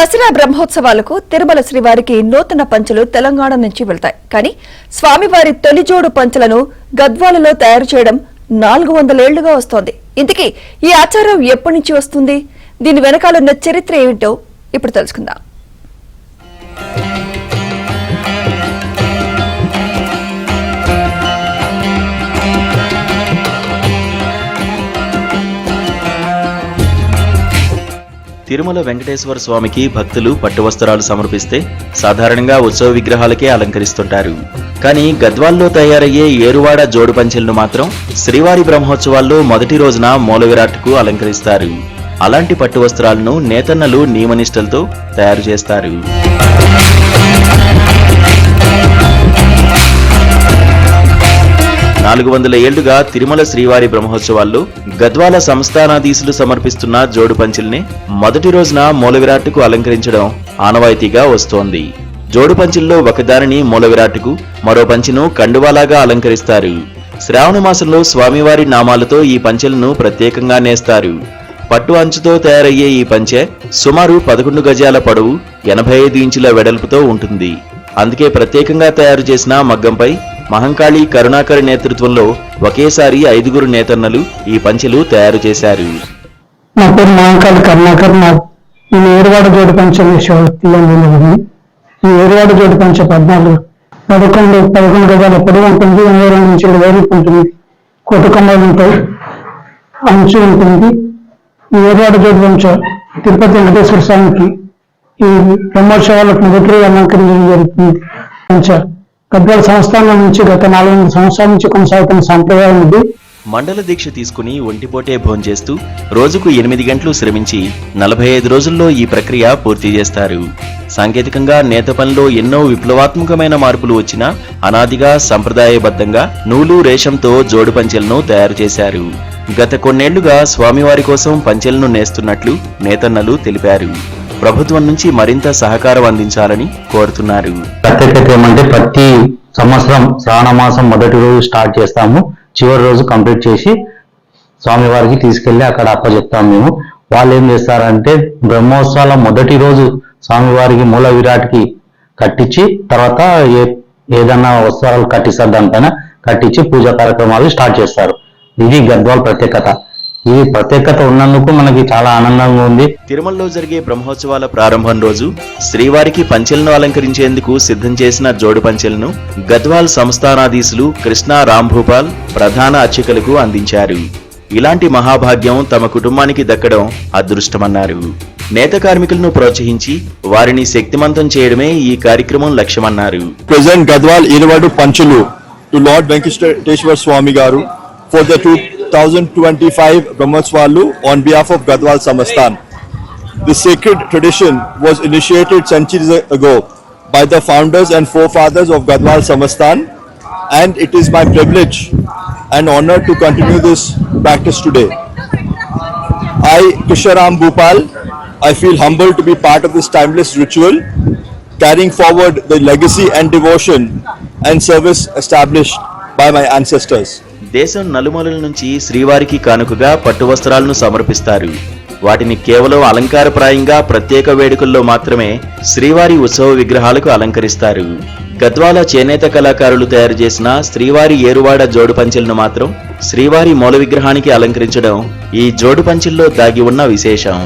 దసరా బ్రహ్మోత్సవాలకు తిరుమల శ్రీవారికి నూతన పంచలు తెలంగాణ నుంచి వెళ్తాయి. కానీ స్వామివారి తొలిజోడు పంచలను గద్వాలలో తయారు చేయడం 400 ఏళ్లుగా వస్తోంది. ఇంతకీ ఈ ఆచారం ఎప్పటి నుంచి వస్తుంది? దీని వెనకాలన్న చరిత్ర ఏమిటో ఇప్పుడు తెలుసుకుందాం. తిరుమల వెంకటేశ్వర స్వామికి భక్తులు పట్టు వస్త్రాలు సమర్పిస్తే సాధారణంగా ఉత్సవ విగ్రహాలకే అలంకరిస్తుంటారు. కానీ గద్వాల్లో తయారయ్యే ఏరువాడ జోడు పంచెలను మాత్రం శ్రీవారి బ్రహ్మోత్సవాల్లో మొదటి రోజున మూల విరాట్కు అలంకరిస్తారు. అలాంటి పట్టు వస్త్రాలను నేతన్నలు నియమనిష్టలతో తయారు చేస్తారు. నాలుగు 400 ఏళ్లుగా తిరుమల శ్రీవారి బ్రహ్మోత్సవాల్లో గద్వాల సంస్థానాధీశులు సమర్పిస్తున్న జోడు పంచెల్ని మొదటి రోజున మూల విరాట్కు అలంకరించడం ఆనవాయితీగా వస్తోంది. జోడు పంచెల్లో ఒకదానిని మూల విరాట్కు, మరో పంచెను కండువాలాగా అలంకరిస్తారు. శ్రావణ మాసంలో స్వామివారి నామాలతో ఈ పంచెలను ప్రత్యేకంగా నేస్తారు. పట్టు అంచుతో తయారయ్యే ఈ పంచె సుమారు 11 గజాల పొడవు, 85 ఇంచుల వెడల్పుతో ఉంటుంది. అందుకే ప్రత్యేకంగా తయారు చేసిన మగ్గంపై మహంకాళి కరుణాకర్ నేతృత్వంలో ఒకేసారి 5 నేతన్నలు ఈ పంచెలు తయారు చేశారు. నా పేరు మహంకాళి కరుణాకర్. నేను ఏరువాడ జోడు పంచ ఈ ఏరువాడ జోడు పంచ 11 గజాల పొడవు ఉంటుంది, 82 ఇంచుల వెడల్పు ఉంటుంది, కోటకొమ్మలు ఉంటాయి, అంచు ఉంటుంది. ఈ ఏరువాడ జోడు పంచ తిరుపతి వెంకటేశ్వర స్వామికి ఈ బ్రహ్మోత్సవాలకు మొదటి అలంకరించడం జరుగుతుంది. పంచ గద్వాల సంస్థానం నుంచి గత 400 సంవత్సరాల నుంచి కొనసాగుతున్న సాంప్రదాయం ఇది. మండల దీక్ష తీసుకుని ఒంటిపోటే భోంచేస్తూ రోజుకు 8 గంటలు శ్రమించి 45 రోజుల్లో ఈ ప్రక్రియ పూర్తి చేస్తారు. సాంకేతికంగా నేత పనిలో ఎన్నో విప్లవాత్మకమైన మార్పులు వచ్చినా అనాదిగా సంప్రదాయబద్ధంగా నూలు రేషంతో జోడు పంచెలను తయారు చేశారు. గత కొన్నేళ్లుగా స్వామివారి కోసం పంచెలను నేస్తున్నట్లు నేతన్నలు తెలిపారు. ప్రభుత్వం నుంచి మరింత సహకారం అందించాలని కోరుతున్నారు. ప్రత్యేకత ఏమంటే ప్రతి సంవత్సరం శ్రావణ మాసం మొదటి రోజు స్టార్ట్ చేస్తాము, చివరి రోజు కంప్లీట్ చేసి స్వామివారికి తీసుకెళ్లి అక్కడ అప్పచెప్తాము. మేము వాళ్ళు ఏం చేస్తారంటే బ్రహ్మోత్సవాల మొదటి రోజు స్వామివారికి మూల విరాట్కి కట్టించి తర్వాత ఏదన్నా వస్త్రాలు కట్టిస్తారు, దానిపైన కట్టించి పూజా కార్యక్రమాలు స్టార్ట్ చేస్తారు. ఇది గద్వాల్ ప్రత్యేకత. ఈ ప్రత్యేకత ఉన్నందుకు మనకి చాలా ఆనందంగా ఉంది. తిరుమలలో జరిగే బ్రహ్మోత్సవాల ప్రారంభం రోజు శ్రీవారికి పంచెలను అలంకరించేందుకు సిద్ధం చేసిన జోడు పంచెలను గద్వాల్ సంస్థానాధీశులు కృష్ణ రాంభూపాల్ ప్రధాన అర్చకులకు అందించారు. ఇలాంటి మహాభాగ్యం తమ కుటుంబానికి దక్కడం అదృష్టమన్నారు. నేత కార్మికులను ప్రోత్సహించి వారిని శక్తిమంతం చేయడమే ఈ కార్యక్రమం లక్ష్యమన్నారు. ప్రెజెంట్ గద్వాల్ ఏరువాడు పంచులు టు లార్డ్ వెంకటేశ్వర స్వామి గారు for the 2025 Brahmotsvalu on behalf of Gadwal Samasthan. This sacred tradition was initiated centuries ago by the founders and forefathers of Gadwal Samasthan, and it is my privilege and honor to continue this practice today. I, Krishna Ram Bhupal, I feel humbled to be part of this timeless ritual, carrying forward the legacy and devotion and service established by my ancestors. దేశం నలుమూలల నుంచి శ్రీవారికి కానుకగా పట్టు వస్త్రాలను సమర్పిస్తారు. వాటిని కేవలం అలంకారప్రాయంగా ప్రత్యేక వేడుకల్లో మాత్రమే శ్రీవారి ఉత్సవ విగ్రహాలకు అలంకరిస్తారు. గద్వాల చేనేత కళాకారులు తయారు చేసిన శ్రీవారి ఏరువాడ జోడు పంచెలను మాత్రం శ్రీవారి మూల విగ్రహానికి అలంకరించడం ఈ జోడు పంచెల్లో దాగి ఉన్న విశేషం.